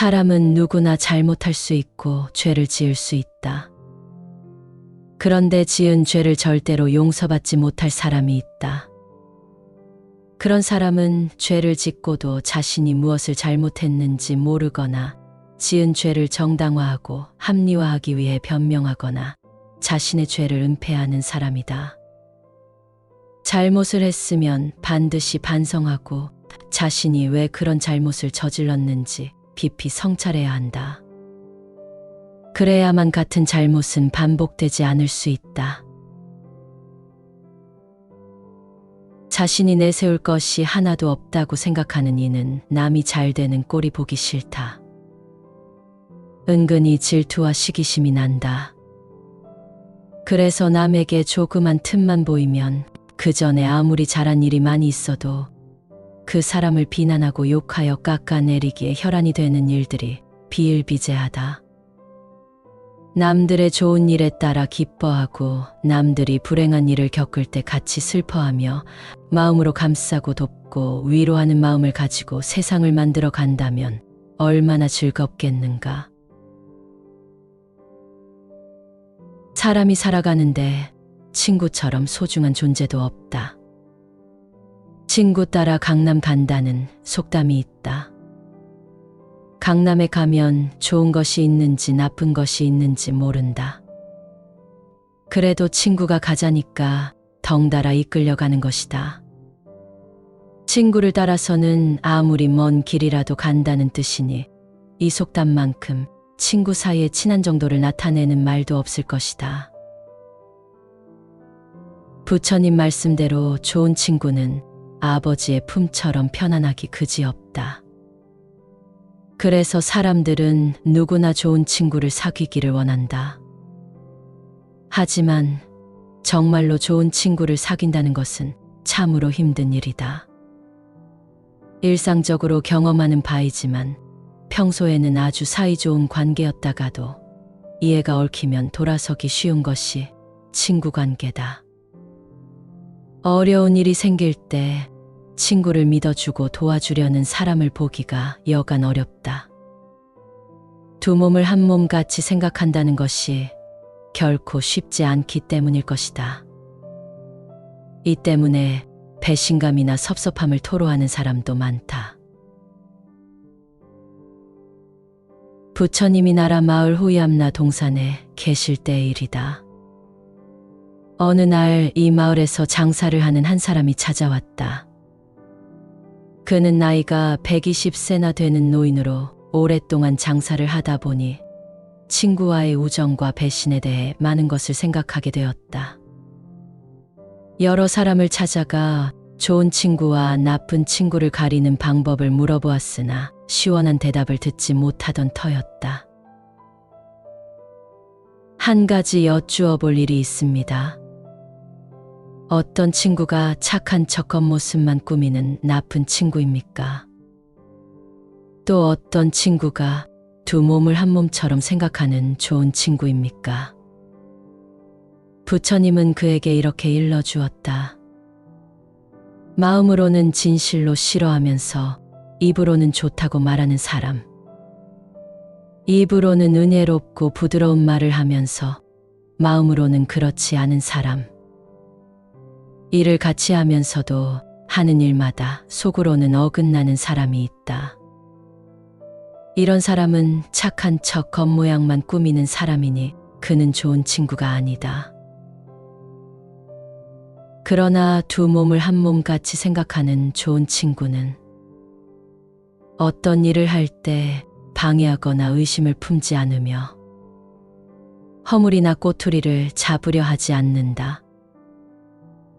사람은 누구나 잘못할 수 있고 죄를 지을 수 있다. 그런데 지은 죄를 절대로 용서받지 못할 사람이 있다. 그런 사람은 죄를 짓고도 자신이 무엇을 잘못했는지 모르거나 지은 죄를 정당화하고 합리화하기 위해 변명하거나 자신의 죄를 은폐하는 사람이다. 잘못을 했으면 반드시 반성하고 자신이 왜 그런 잘못을 저질렀는지 깊이 성찰해야 한다. 그래야만 같은 잘못은 반복되지 않을 수 있다. 자신이 내세울 것이 하나도 없다고 생각하는 이는 남이 잘 되는 꼴이 보기 싫다. 은근히 질투와 시기심이 난다. 그래서 남에게 조그만 틈만 보이면 그 전에 아무리 잘한 일이 많이 있어도 그 사람을 비난하고 욕하여 깎아내리기에 혈안이 되는 일들이 비일비재하다. 남들의 좋은 일에 따라 기뻐하고 남들이 불행한 일을 겪을 때 같이 슬퍼하며 마음으로 감싸고 돕고 위로하는 마음을 가지고 세상을 만들어 간다면 얼마나 즐겁겠는가. 사람이 살아가는데 친구처럼 소중한 존재도 없다. 친구 따라 강남 간다는 속담이 있다. 강남에 가면 좋은 것이 있는지 나쁜 것이 있는지 모른다. 그래도 친구가 가자니까 덩달아 이끌려가는 것이다. 친구를 따라서는 아무리 먼 길이라도 간다는 뜻이니 이 속담만큼 친구 사이에 친한 정도를 나타내는 말도 없을 것이다. 부처님 말씀대로 좋은 친구는 아버지의 품처럼 편안하기 그지없다. 그래서 사람들은 누구나 좋은 친구를 사귀기를 원한다. 하지만 정말로 좋은 친구를 사귄다는 것은 참으로 힘든 일이다. 일상적으로 경험하는 바이지만 평소에는 아주 사이좋은 관계였다가도 이해가 얽히면 돌아서기 쉬운 것이 친구 관계다. 어려운 일이 생길 때 친구를 믿어주고 도와주려는 사람을 보기가 여간 어렵다. 두 몸을 한 몸같이 생각한다는 것이 결코 쉽지 않기 때문일 것이다. 이 때문에 배신감이나 섭섭함을 토로하는 사람도 많다. 부처님이 나라 마을 호위암나 동산에 계실 때의 일이다. 어느 날 이 마을에서 장사를 하는 한 사람이 찾아왔다. 그는 나이가 120세나 되는 노인으로 오랫동안 장사를 하다 보니 친구와의 우정과 배신에 대해 많은 것을 생각하게 되었다. 여러 사람을 찾아가 좋은 친구와 나쁜 친구를 가리는 방법을 물어보았으나 시원한 대답을 듣지 못하던 터였다. 한 가지 여쭈어 볼 일이 있습니다. 어떤 친구가 착한 척 겉모습만 꾸미는 나쁜 친구입니까? 또 어떤 친구가 두 몸을 한 몸처럼 생각하는 좋은 친구입니까? 부처님은 그에게 이렇게 일러주었다. 마음으로는 진실로 싫어하면서 입으로는 좋다고 말하는 사람. 입으로는 은혜롭고 부드러운 말을 하면서 마음으로는 그렇지 않은 사람. 일을 같이 하면서도 하는 일마다 속으로는 어긋나는 사람이 있다. 이런 사람은 착한 척 겉모양만 꾸미는 사람이니 그는 좋은 친구가 아니다. 그러나 두 몸을 한 몸같이 생각하는 좋은 친구는 어떤 일을 할 때 방해하거나 의심을 품지 않으며 허물이나 꼬투리를 잡으려 하지 않는다.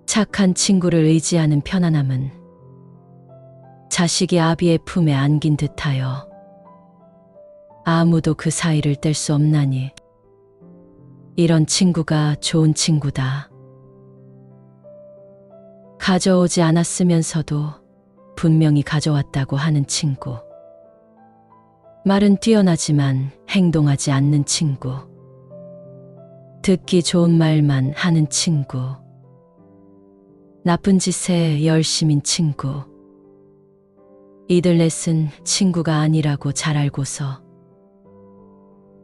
착한 친구를 의지하는 편안함은 자식이 아비의 품에 안긴 듯하여 아무도 그 사이를 뗄 수 없나니 이런 친구가 좋은 친구다. 가져오지 않았으면서도 분명히 가져왔다고 하는 친구. 말은 뛰어나지만 행동하지 않는 친구. 듣기 좋은 말만 하는 친구. 나쁜 짓에 열심인 친구. 이들 넷은 친구가 아니라고 잘 알고서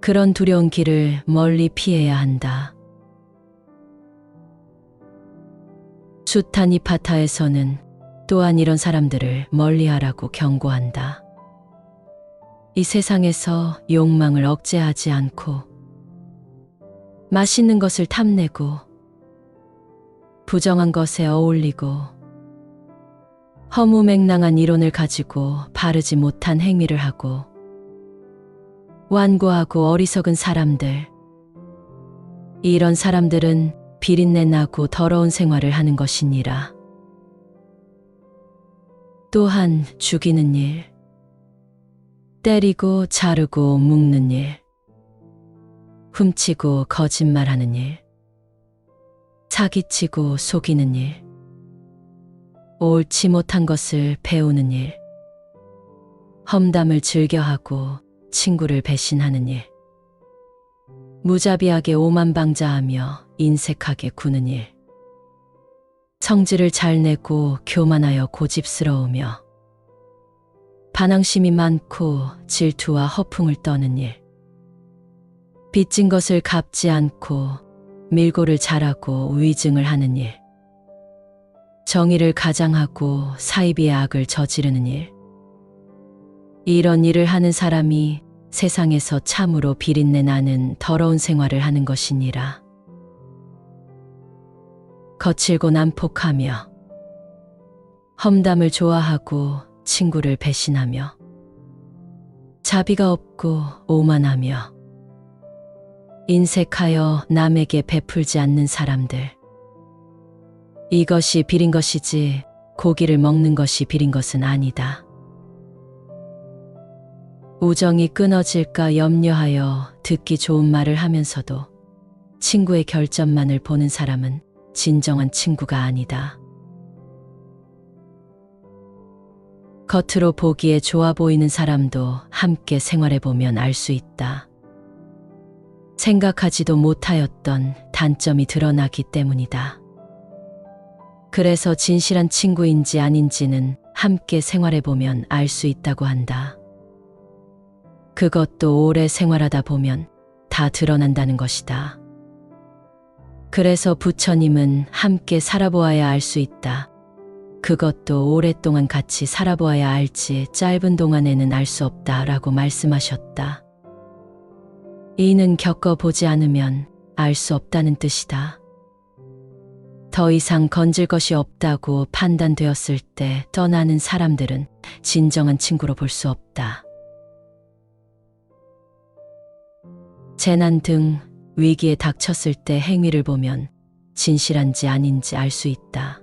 그런 두려운 길을 멀리 피해야 한다. 숱한 이 파타에서는 또한 이런 사람들을 멀리하라고 경고한다. 이 세상에서 욕망을 억제하지 않고 맛있는 것을 탐내고 부정한 것에 어울리고 허무맹랑한 이론을 가지고 바르지 못한 행위를 하고 완고하고 어리석은 사람들, 이런 사람들은 비린내 나고 더러운 생활을 하는 것이니라. 또한 죽이는 일, 때리고 자르고 묶는 일, 훔치고 거짓말하는 일, 사기치고 속이는 일, 옳지 못한 것을 배우는 일, 험담을 즐겨하고 친구를 배신하는 일, 무자비하게 오만방자하며 인색하게 구는 일, 성질을 잘 내고 교만하여 고집스러우며 반항심이 많고 질투와 허풍을 떠는 일, 빚진 것을 갚지 않고 밀고를 잘하고 위증을 하는 일, 정의를 가장하고 사이비의 악을 저지르는 일, 이런 일을 하는 사람이 세상에서 참으로 비린내 나는 더러운 생활을 하는 것이니라. 거칠고 난폭하며 험담을 좋아하고 친구를 배신하며 자비가 없고 오만하며 인색하여 남에게 베풀지 않는 사람들, 이것이 비린 것이지 고기를 먹는 것이 비린 것은 아니다. 우정이 끊어질까 염려하여 듣기 좋은 말을 하면서도 친구의 결점만을 보는 사람은 진정한 친구가 아니다. 겉으로 보기에 좋아 보이는 사람도 함께 생활해보면 알 수 있다. 생각하지도 못하였던 단점이 드러나기 때문이다. 그래서 진실한 친구인지 아닌지는 함께 생활해보면 알 수 있다고 한다. 그것도 오래 생활하다 보면 다 드러난다는 것이다. 그래서 부처님은 함께 살아보아야 알 수 있다. 그것도 오랫동안 같이 살아보아야 알지 짧은 동안에는 알 수 없다 라고 말씀하셨다. 이는 겪어보지 않으면 알 수 없다는 뜻이다. 더 이상 건질 것이 없다고 판단되었을 때 떠나는 사람들은 진정한 친구로 볼 수 없다. 재난 등 위기에 닥쳤을 때 행위를 보면 진실한지 아닌지 알 수 있다.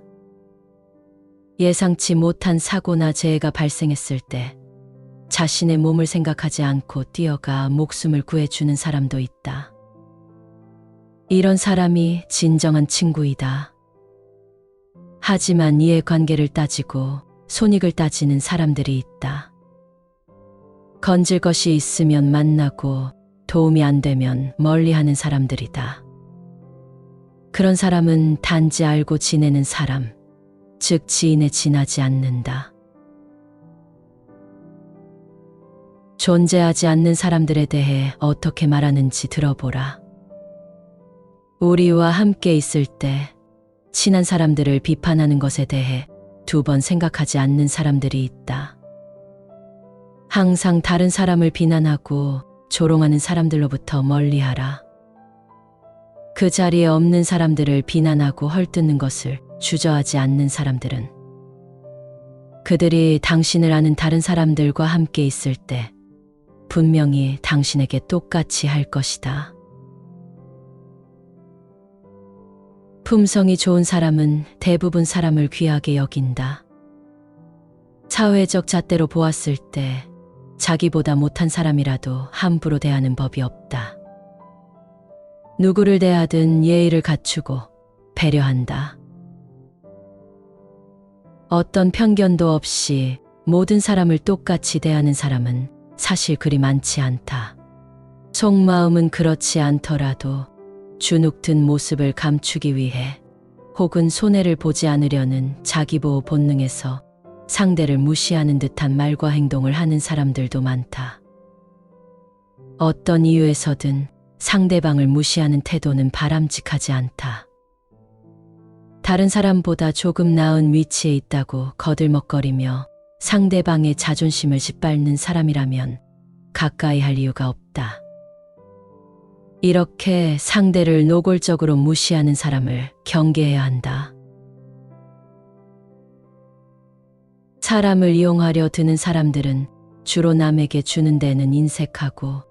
예상치 못한 사고나 재해가 발생했을 때 자신의 몸을 생각하지 않고 뛰어가 목숨을 구해주는 사람도 있다. 이런 사람이 진정한 친구이다. 하지만 이해관계를 따지고 손익을 따지는 사람들이 있다. 건질 것이 있으면 만나고 도움이 안 되면 멀리하는 사람들이다. 그런 사람은 단지 알고 지내는 사람, 즉 지인에 지나지 않는다. 존재하지 않는 사람들에 대해 어떻게 말하는지 들어보라. 우리와 함께 있을 때 친한 사람들을 비판하는 것에 대해 2번 생각하지 않는 사람들이 있다. 항상 다른 사람을 비난하고 조롱하는 사람들로부터 멀리하라. 그 자리에 없는 사람들을 비난하고 헐뜯는 것을 주저하지 않는 사람들은 그들이 당신을 아는 다른 사람들과 함께 있을 때 분명히 당신에게 똑같이 할 것이다. 품성이 좋은 사람은 대부분 사람을 귀하게 여긴다. 사회적 잣대로 보았을 때 자기보다 못한 사람이라도 함부로 대하는 법이 없다. 누구를 대하든 예의를 갖추고 배려한다. 어떤 편견도 없이 모든 사람을 똑같이 대하는 사람은 사실 그리 많지 않다. 속마음은 그렇지 않더라도 주눅든 모습을 감추기 위해 혹은 손해를 보지 않으려는 자기보호 본능에서 상대를 무시하는 듯한 말과 행동을 하는 사람들도 많다. 어떤 이유에서든 상대방을 무시하는 태도는 바람직하지 않다. 다른 사람보다 조금 나은 위치에 있다고 거들먹거리며 상대방의 자존심을 짓밟는 사람이라면 가까이 할 이유가 없다. 이렇게 상대를 노골적으로 무시하는 사람을 경계해야 한다. 사람을 이용하려 드는 사람들은 주로 남에게 주는 데는 인색하고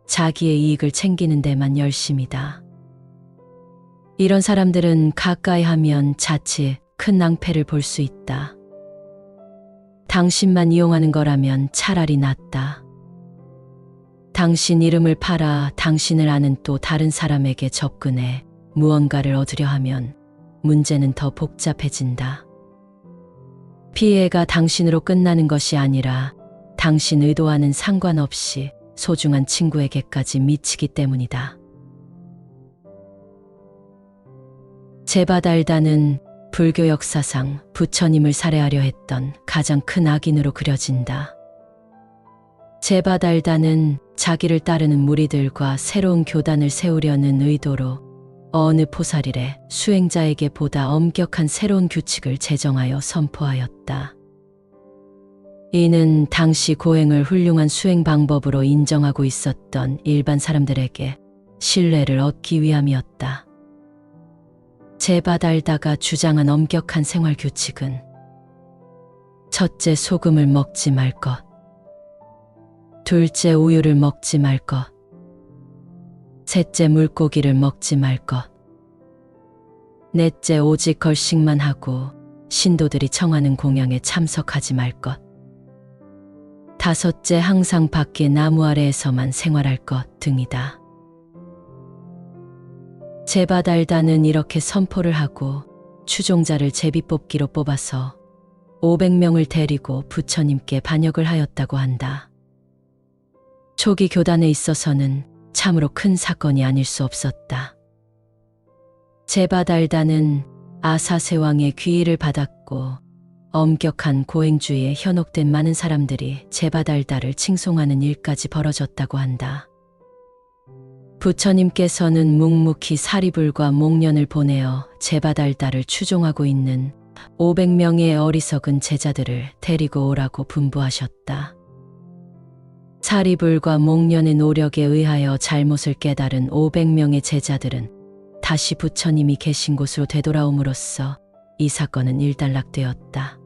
자기의 이익을 챙기는 데만 열심이다. 이런 사람들은 가까이 하면 자칫 큰 낭패를 볼 수 있다. 당신만 이용하는 거라면 차라리 낫다. 당신 이름을 팔아 당신을 아는 또 다른 사람에게 접근해 무언가를 얻으려 하면 문제는 더 복잡해진다. 피해가 당신으로 끝나는 것이 아니라 당신 의도와는 상관없이 소중한 친구에게까지 미치기 때문이다. 제바달다는 불교 역사상 부처님을 살해하려 했던 가장 큰 악인으로 그려진다. 제바달다는 자기를 따르는 무리들과 새로운 교단을 세우려는 의도로 어느 포살일에 수행자에게 보다 엄격한 새로운 규칙을 제정하여 선포하였다. 이는 당시 고행을 훌륭한 수행 방법으로 인정하고 있었던 일반 사람들에게 신뢰를 얻기 위함이었다. 제바달다가 주장한 엄격한 생활 규칙은 첫째, 소금을 먹지 말 것. 둘째, 우유를 먹지 말 것. 셋째, 물고기를 먹지 말 것. 넷째, 오직 걸식만 하고 신도들이 청하는 공양에 참석하지 말 것. 다섯째, 항상 밖에 나무 아래에서만 생활할 것 등이다. 제바달다는 이렇게 선포를 하고 추종자를 제비뽑기로 뽑아서 500명을 데리고 부처님께 반역을 하였다고 한다. 초기 교단에 있어서는 참으로 큰 사건이 아닐 수 없었다. 제바달다는 아사세왕의 귀의를 받았고 엄격한 고행주의에 현혹된 많은 사람들이 제바달다를 칭송하는 일까지 벌어졌다고 한다. 부처님께서는 묵묵히 사리불과 목련을 보내어 제바달다를 추종하고 있는 500명의 어리석은 제자들을 데리고 오라고 분부하셨다. 사리불과 목련의 노력에 의하여 잘못을 깨달은 500명의 제자들은 다시 부처님이 계신 곳으로 되돌아옴으로써 이 사건은 일단락되었다.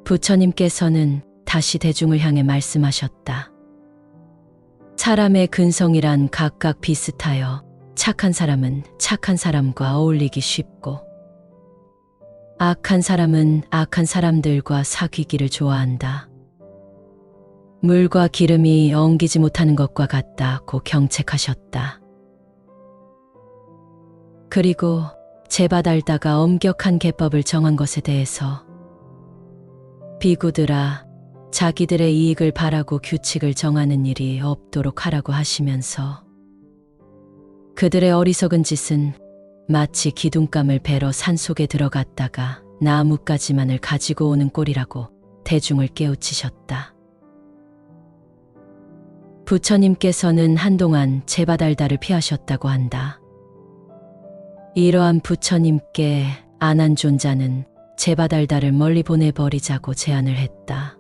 부처님께서는 다시 대중을 향해 말씀하셨다. 사람의 근성이란 각각 비슷하여 착한 사람은 착한 사람과 어울리기 쉽고 악한 사람은 악한 사람들과 사귀기를 좋아한다. 물과 기름이 엉기지 못하는 것과 같다고 경책하셨다. 그리고 제바달다가 엄격한 계법을 정한 것에 대해서 비구들아, 자기들의 이익을 바라고 규칙을 정하는 일이 없도록 하라고 하시면서 그들의 어리석은 짓은 마치 기둥감을 베러 산속에 들어갔다가 나뭇가지만을 가지고 오는 꼴이라고 대중을 깨우치셨다. 부처님께서는 한동안 제바달다를 피하셨다고 한다. 이러한 부처님께 아난존자는 제바달다를 멀리 보내버리자고 제안을 했다.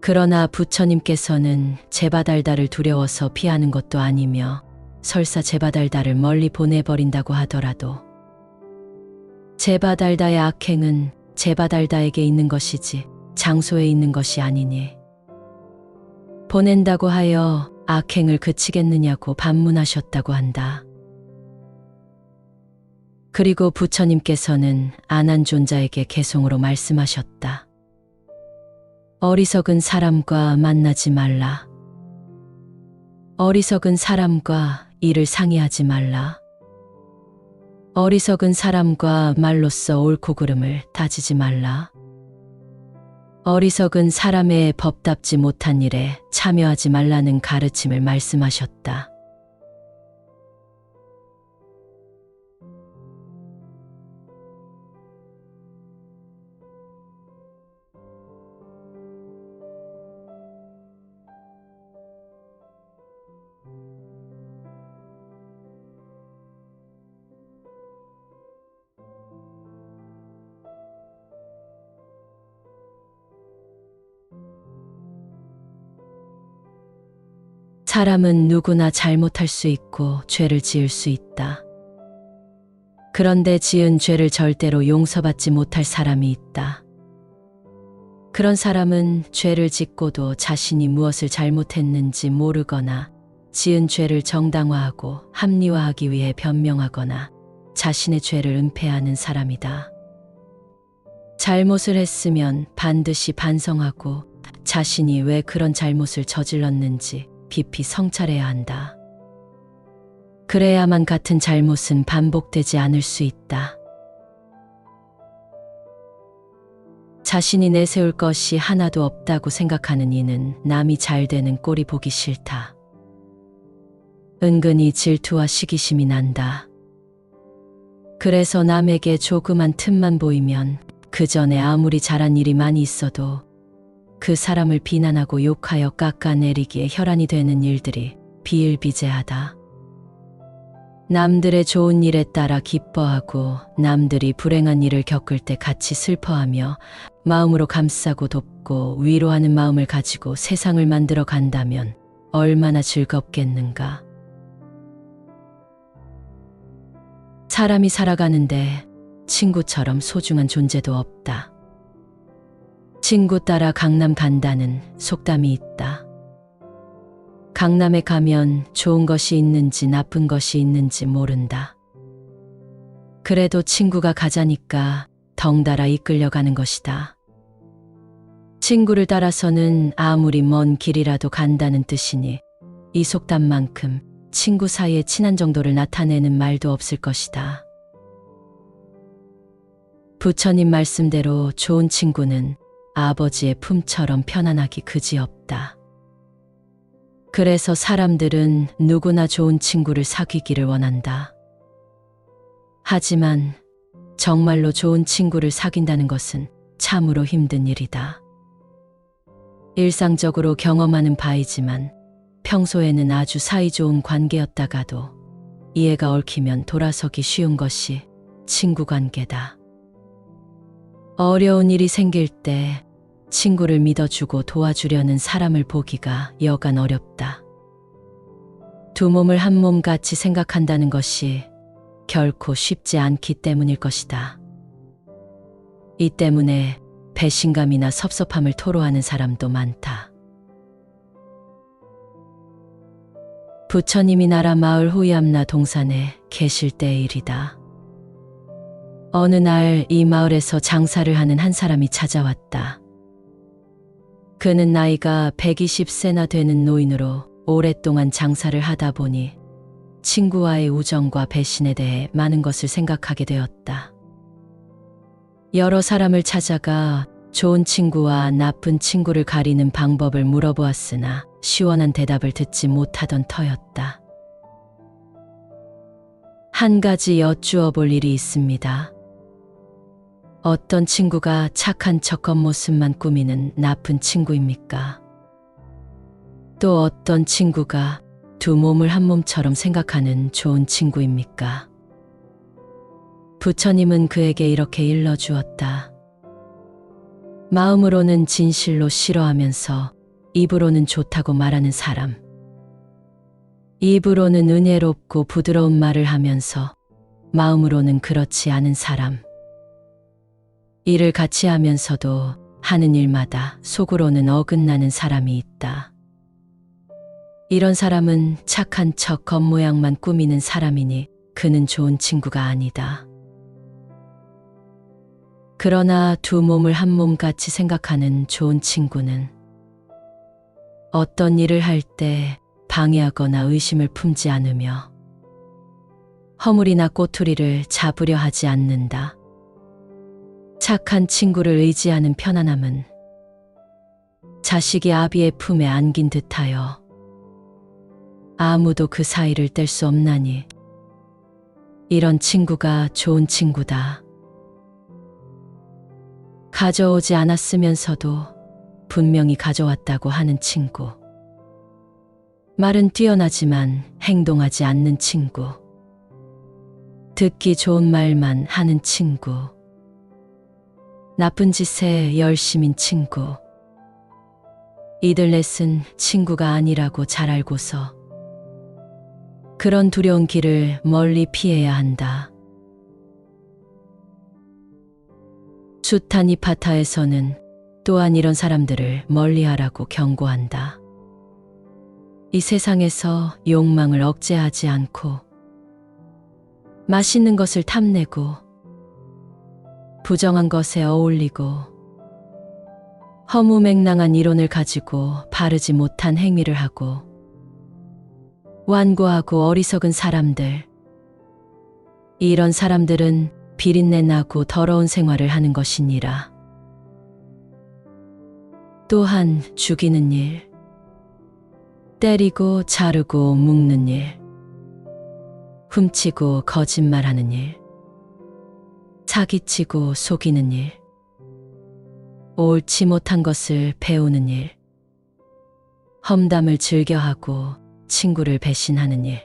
그러나 부처님께서는 제바달다를 두려워서 피하는 것도 아니며 설사 제바달다를 멀리 보내버린다고 하더라도 제바달다의 악행은 제바달다에게 있는 것이지 장소에 있는 것이 아니니 보낸다고 하여 악행을 그치겠느냐고 반문하셨다고 한다. 그리고 부처님께서는 아난존자에게 개송으로 말씀하셨다. 어리석은 사람과 만나지 말라. 어리석은 사람과 일을 상의하지 말라. 어리석은 사람과 말로써 옳고 그름을 따지지 말라. 어리석은 사람의 법답지 못한 일에 참여하지 말라는 가르침을 말씀하셨다. 사람은 누구나 잘못할 수 있고 죄를 지을 수 있다. 그런데 지은 죄를 절대로 용서받지 못할 사람이 있다. 그런 사람은 죄를 짓고도 자신이 무엇을 잘못했는지 모르거나 지은 죄를 정당화하고 합리화하기 위해 변명하거나 자신의 죄를 은폐하는 사람이다. 잘못을 했으면 반드시 반성하고 자신이 왜 그런 잘못을 저질렀는지 깊이 성찰해야 한다. 그래야만 같은 잘못은 반복되지 않을 수 있다. 자신이 내세울 것이 하나도 없다고 생각하는 이는 남이 잘 되는 꼴이 보기 싫다. 은근히 질투와 시기심이 난다. 그래서 남에게 조그만 틈만 보이면 그 전에 아무리 잘한 일이 많이 있어도 그 사람을 비난하고 욕하여 깎아내리기에 혈안이 되는 일들이 비일비재하다. 남들의 좋은 일에 따라 기뻐하고 남들이 불행한 일을 겪을 때 같이 슬퍼하며 마음으로 감싸고 돕고 위로하는 마음을 가지고 세상을 만들어 간다면 얼마나 즐겁겠는가. 사람이 살아가는데 친구처럼 소중한 존재도 없다. 친구 따라 강남 간다는 속담이 있다. 강남에 가면 좋은 것이 있는지 나쁜 것이 있는지 모른다. 그래도 친구가 가자니까 덩달아 이끌려가는 것이다. 친구를 따라서는 아무리 먼 길이라도 간다는 뜻이니 이 속담만큼 친구 사이에 친한 정도를 나타내는 말도 없을 것이다. 부처님 말씀대로 좋은 친구는 아버지의 품처럼 편안하기 그지없다. 그래서 사람들은 누구나 좋은 친구를 사귀기를 원한다. 하지만 정말로 좋은 친구를 사귄다는 것은 참으로 힘든 일이다. 일상적으로 경험하는 바이지만 평소에는 아주 사이좋은 관계였다가도 이해가 얽히면 돌아서기 쉬운 것이 친구 관계다. 어려운 일이 생길 때 친구를 믿어주고 도와주려는 사람을 보기가 여간 어렵다. 두 몸을 한 몸 같이 생각한다는 것이 결코 쉽지 않기 때문일 것이다. 이 때문에 배신감이나 섭섭함을 토로하는 사람도 많다. 부처님이 나라 마을 호위암나 동산에 계실 때의 일이다. 어느 날 이 마을에서 장사를 하는 한 사람이 찾아왔다. 그는 나이가 120세나 되는 노인으로 오랫동안 장사를 하다 보니 친구와의 우정과 배신에 대해 많은 것을 생각하게 되었다. 여러 사람을 찾아가 좋은 친구와 나쁜 친구를 가리는 방법을 물어보았으나 시원한 대답을 듣지 못하던 터였다. 한 가지 여쭈어 볼 일이 있습니다. 어떤 친구가 착한 척 겉모습만 꾸미는 나쁜 친구입니까? 또 어떤 친구가 두 몸을 한 몸처럼 생각하는 좋은 친구입니까? 부처님은 그에게 이렇게 일러주었다. 마음으로는 진실로 싫어하면서 입으로는 좋다고 말하는 사람. 입으로는 은혜롭고 부드러운 말을 하면서 마음으로는 그렇지 않은 사람. 일을 같이 하면서도 하는 일마다 속으로는 어긋나는 사람이 있다. 이런 사람은 착한 척 겉모양만 꾸미는 사람이니 그는 좋은 친구가 아니다. 그러나 두 몸을 한 몸같이 생각하는 좋은 친구는 어떤 일을 할 때 방해하거나 의심을 품지 않으며 허물이나 꼬투리를 잡으려 하지 않는다. 착한 친구를 의지하는 편안함은 자식이 아비의 품에 안긴 듯하여 아무도 그 사이를 뗄 수 없나니 이런 친구가 좋은 친구다. 가져오지 않았으면서도 분명히 가져왔다고 하는 친구. 말은 뛰어나지만 행동하지 않는 친구. 듣기 좋은 말만 하는 친구. 나쁜 짓에 열심인 친구. 이들 넷은 친구가 아니라고 잘 알고서 그런 두려운 길을 멀리 피해야 한다. 숱한 이 파타에서는 또한 이런 사람들을 멀리하라고 경고한다. 이 세상에서 욕망을 억제하지 않고 맛있는 것을 탐내고 부정한 것에 어울리고 허무맹랑한 이론을 가지고 바르지 못한 행위를 하고 완고하고 어리석은 사람들, 이런 사람들은 비린내 나고 더러운 생활을 하는 것이니라. 또한 죽이는 일, 때리고 자르고 묶는 일, 훔치고 거짓말하는 일, 사기치고 속이는 일, 옳지 못한 것을 배우는 일, 험담을 즐겨하고 친구를 배신하는 일,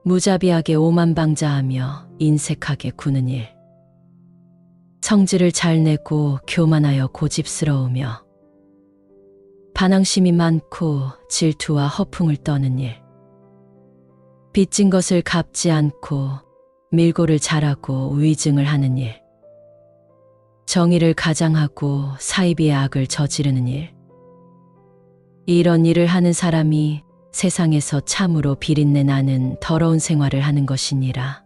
무자비하게 오만방자하며 인색하게 구는 일, 성질을 잘 내고 교만하여 고집스러우며 반항심이 많고 질투와 허풍을 떠는 일, 빚진 것을 갚지 않고 밀고를 잘하고 위증을 하는 일, 정의를 가장하고 사이비의 악을 저지르는 일, 이런 일을 하는 사람이 세상에서 참으로 비린내 나는 더러운 생활을 하는 것이니라.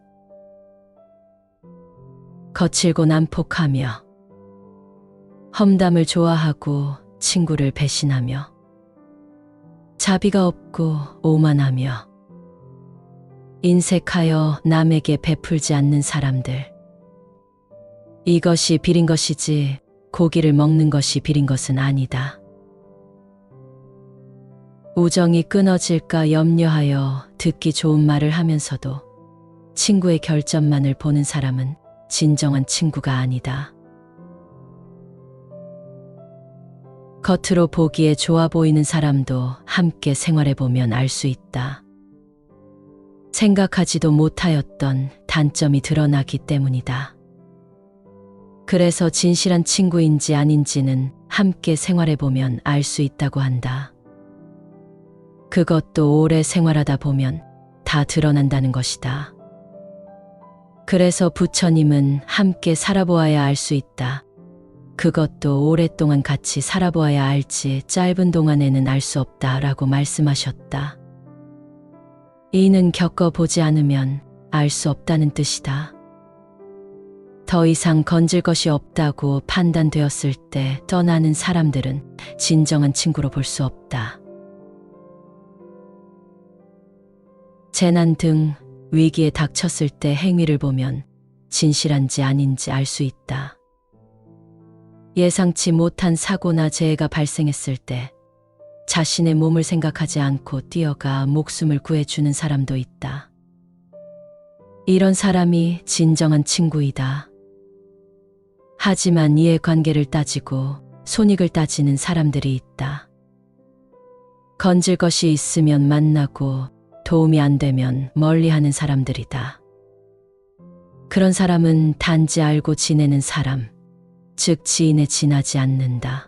거칠고 난폭하며 험담을 좋아하고 친구를 배신하며 자비가 없고 오만하며 인색하여 남에게 베풀지 않는 사람들, 이것이 비린 것이지 고기를 먹는 것이 비린 것은 아니다. 우정이 끊어질까 염려하여 듣기 좋은 말을 하면서도 친구의 결점만을 보는 사람은 진정한 친구가 아니다. 겉으로 보기에 좋아 보이는 사람도 함께 생활해보면 알 수 있다. 생각하지도 못하였던 단점이 드러나기 때문이다. 그래서 진실한 친구인지 아닌지는 함께 생활해보면 알 수 있다고 한다. 그것도 오래 생활하다 보면 다 드러난다는 것이다. 그래서 부처님은 함께 살아보아야 알 수 있다. 그것도 오랫동안 같이 살아보아야 알지 짧은 동안에는 알 수 없다 라고 말씀하셨다. 이는 겪어보지 않으면 알 수 없다는 뜻이다. 더 이상 건질 것이 없다고 판단되었을 때 떠나는 사람들은 진정한 친구로 볼 수 없다. 재난 등 위기에 닥쳤을 때 행위를 보면 진실한지 아닌지 알 수 있다. 예상치 못한 사고나 재해가 발생했을 때 자신의 몸을 생각하지 않고 뛰어가 목숨을 구해주는 사람도 있다. 이런 사람이 진정한 친구이다. 하지만 이해관계를 따지고 손익을 따지는 사람들이 있다. 건질 것이 있으면 만나고 도움이 안 되면 멀리하는 사람들이다. 그런 사람은 단지 알고 지내는 사람, 즉 지인에 지나지 않는다.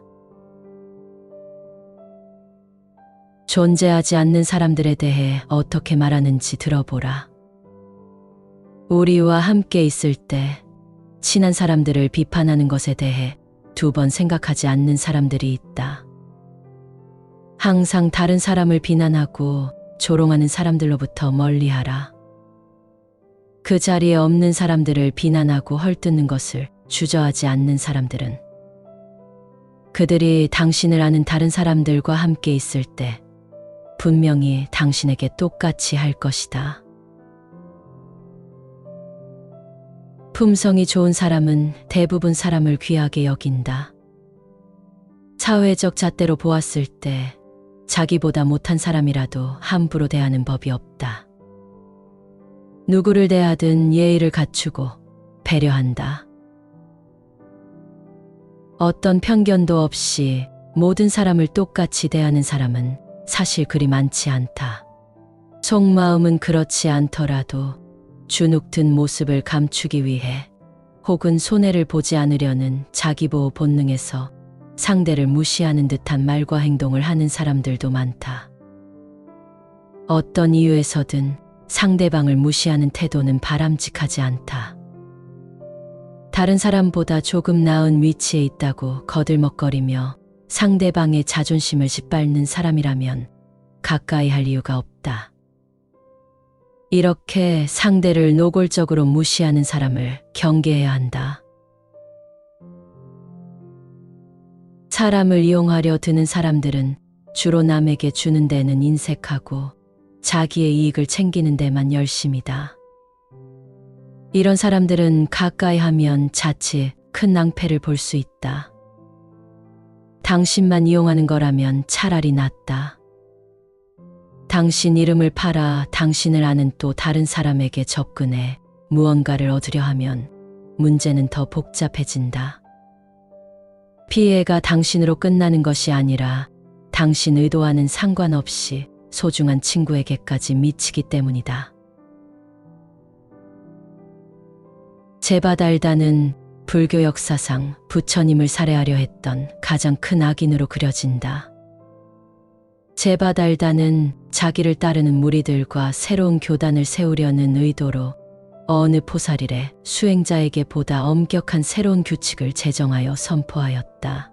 존재하지 않는 사람들에 대해 어떻게 말하는지 들어보라. 우리와 함께 있을 때 친한 사람들을 비판하는 것에 대해 2번 생각하지 않는 사람들이 있다. 항상 다른 사람을 비난하고 조롱하는 사람들로부터 멀리하라. 그 자리에 없는 사람들을 비난하고 헐뜯는 것을 주저하지 않는 사람들은 그들이 당신을 아는 다른 사람들과 함께 있을 때 분명히 당신에게 똑같이 할 것이다. 품성이 좋은 사람은 대부분 사람을 귀하게 여긴다. 사회적 잣대로 보았을 때 자기보다 못한 사람이라도 함부로 대하는 법이 없다. 누구를 대하든 예의를 갖추고 배려한다. 어떤 편견도 없이 모든 사람을 똑같이 대하는 사람은 사실 그리 많지 않다. 속마음은 그렇지 않더라도 주눅든 모습을 감추기 위해 혹은 손해를 보지 않으려는 자기보호 본능에서 상대를 무시하는 듯한 말과 행동을 하는 사람들도 많다. 어떤 이유에서든 상대방을 무시하는 태도는 바람직하지 않다. 다른 사람보다 조금 나은 위치에 있다고 거들먹거리며 상대방의 자존심을 짓밟는 사람이라면 가까이 할 이유가 없다. 이렇게 상대를 노골적으로 무시하는 사람을 경계해야 한다. 사람을 이용하려 드는 사람들은 주로 남에게 주는 데는 인색하고 자기의 이익을 챙기는 데만 열심이다. 이런 사람들은 가까이 하면 자칫 큰 낭패를 볼 수 있다. 당신만 이용하는 거라면 차라리 낫다. 당신 이름을 팔아 당신을 아는 또 다른 사람에게 접근해 무언가를 얻으려 하면 문제는 더 복잡해진다. 피해가 당신으로 끝나는 것이 아니라 당신 의도와는 상관없이 소중한 친구에게까지 미치기 때문이다. 제바달다는 불교 역사상 부처님을 살해하려 했던 가장 큰 악인으로 그려진다. 제바달다는 자기를 따르는 무리들과 새로운 교단을 세우려는 의도로 어느 포살일에 수행자에게 보다 엄격한 새로운 규칙을 제정하여 선포하였다.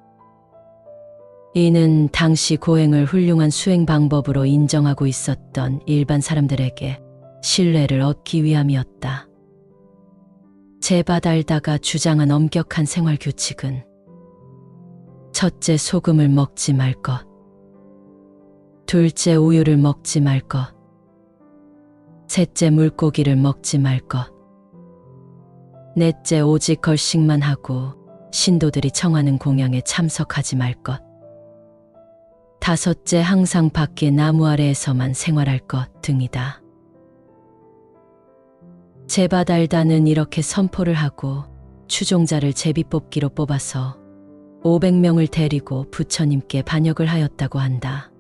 이는 당시 고행을 훌륭한 수행 방법으로 인정하고 있었던 일반 사람들에게 신뢰를 얻기 위함이었다. 제바달다가 주장한 엄격한 생활 규칙은 첫째, 소금을 먹지 말 것. 둘째, 우유를 먹지 말 것. 셋째, 물고기를 먹지 말 것. 넷째, 오직 걸식만 하고 신도들이 청하는 공양에 참석하지 말 것. 다섯째, 항상 밖에 나무 아래에서만 생활할 것 등이다. 제바달다는 이렇게 선포를 하고 추종자를 제비뽑기로 뽑아서 500명을 데리고 부처님께 반역을 하였다고 한다.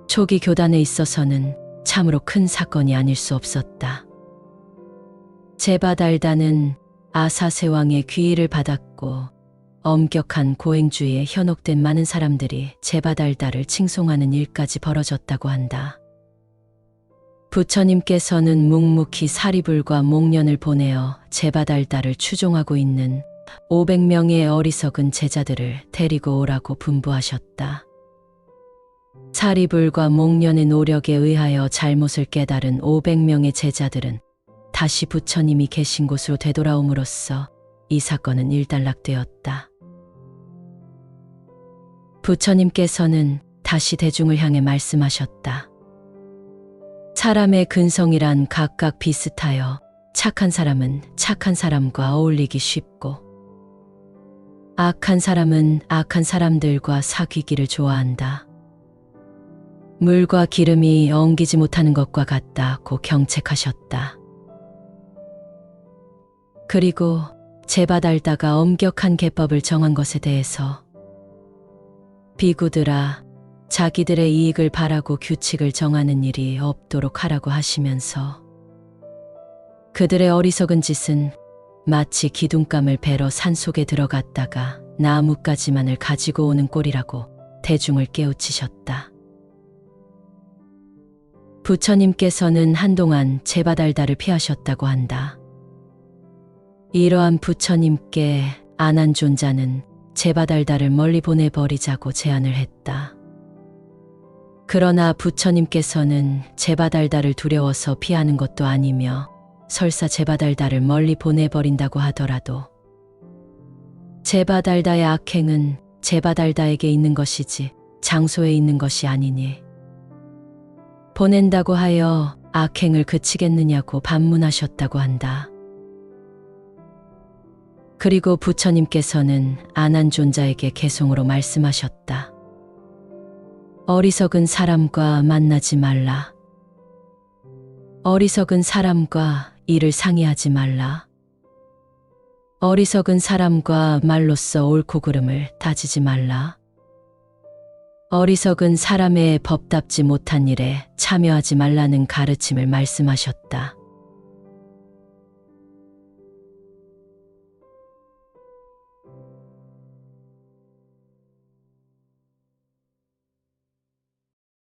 초기 교단에 있어서는 참으로 큰 사건이 아닐 수 없었다. 제바달다는 아사세왕의 귀의를 받았고 엄격한 고행주의에 현혹된 많은 사람들이 제바달다를 칭송하는 일까지 벌어졌다고 한다. 부처님께서는 묵묵히 사리불과 목련을 보내어 제바달다를 추종하고 있는 500명의 어리석은 제자들을 데리고 오라고 분부하셨다. 사리불과 목련의 노력에 의하여 잘못을 깨달은 500명의 제자들은 다시 부처님이 계신 곳으로 되돌아옴으로써 이 사건은 일단락되었다. 부처님께서는 다시 대중을 향해 말씀하셨다. 사람의 근성이란 각각 비슷하여 착한 사람은 착한 사람과 어울리기 쉽고 악한 사람은 악한 사람들과 사귀기를 좋아한다. 물과 기름이 엉기지 못하는 것과 같다고 경책하셨다. 그리고 제바달다가 엄격한 계법을 정한 것에 대해서 비구들아, 자기들의 이익을 바라고 규칙을 정하는 일이 없도록 하라고 하시면서 그들의 어리석은 짓은 마치 기둥감을 베러 산속에 들어갔다가 나뭇가지만을 가지고 오는 꼴이라고 대중을 깨우치셨다. 부처님께서는 한동안 제바달다를 피하셨다고 한다. 이러한 부처님께 아난존자는 제바달다를 멀리 보내버리자고 제안을 했다. 그러나 부처님께서는 제바달다를 두려워서 피하는 것도 아니며 설사 제바달다를 멀리 보내버린다고 하더라도 제바달다의 악행은 제바달다에게 있는 것이지 장소에 있는 것이 아니니 보낸다고 하여 악행을 그치겠느냐고 반문하셨다고 한다. 그리고 부처님께서는 아난존자에게 개송으로 말씀하셨다. 어리석은 사람과 만나지 말라. 어리석은 사람과 일을 상의하지 말라. 어리석은 사람과 말로써 옳고 그름을 따지지 말라. 어리석은 사람의 법답지 못한 일에 참여하지 말라는 가르침을 말씀하셨다.